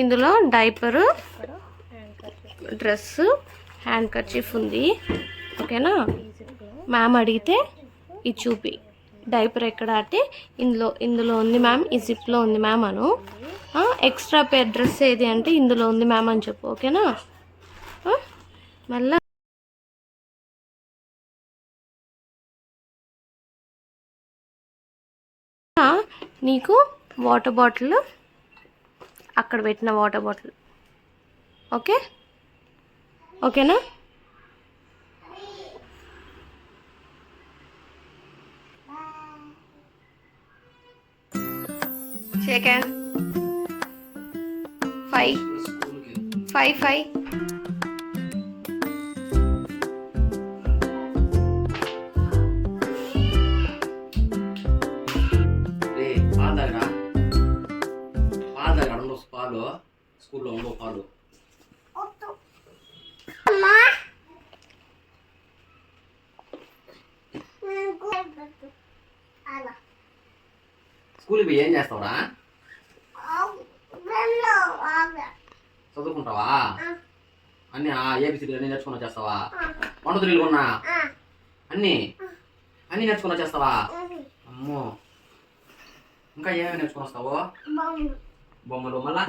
ఇందులో diaper, dress, hand kerchief ఉంది. ఓకేనా? మ్యామ్ అడిగితే ఇది చూపి, డైపర్ ఎక్కడ అంటే ఇందులో ఉంది మ్యామ్, ఈ జిప్లో ఉంది మ్యామ్ అను. ఎక్స్ట్రా పేర్ డ్రెస్ ఏది అంటే ఇందులో ఉంది మ్యామ్ అని చెప్పు. ఓకేనా? మళ్ళా నీకు వాటర్ బాటిల్ అక్కడ పెట్టిన వాటర్ బాటిల్. ఓకేనా? Shake hand. 5 పాలు స్కూల్లో ఉండవు పాలు. స్కూల్కి పోయి ఏం చేస్తావురా? చదువుకుంటావా? అన్నీ ఏబిసిడీలు అన్నీ నేర్చుకుని వచ్చేస్తావా? వంట తురీలు కొన్నా అన్నీ నేర్చుకుని వచ్చేస్తావా? అమ్మో, ఇంకా ఏమేమి నేర్చుకుని వస్తావు? బొమ్మలు మళ్ళా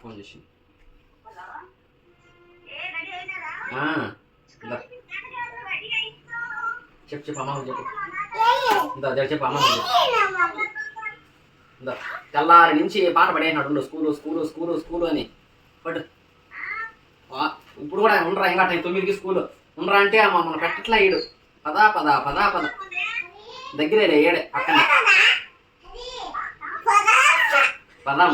ఫోన్ చేసి చెప్పు అమ్మ చెప్పు అమ్మ తెల్లారి నుంచి పాట పడేసినాడు స్కూలు అని. బట్ ఇప్పుడు కూడా ఉండరా? ఇంకా 9కి స్కూలు ఉండరా అంటే మన పెట్టట్లా ఈడు. పద దగ్గరే ఏడే పక్కన పదా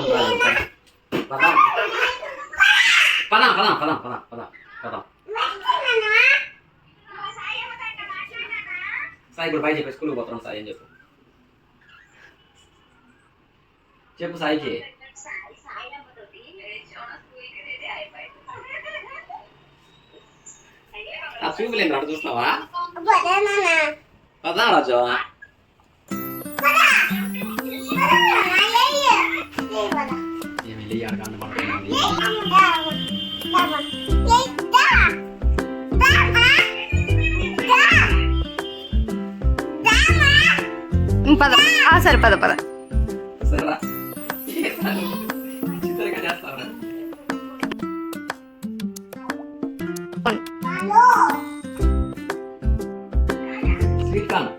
సాయి ఇప్పుడు పై చెప్పి స్కూల్కి పోతున్నాం సాయి అని చెప్పు సాయికి. ఆ చూపులేదు అక్కడ చూస్తావా? పదా రాజు. ఏమి అడగండి పద. సరే పద. సరేరా స్వీట్ కార్న్.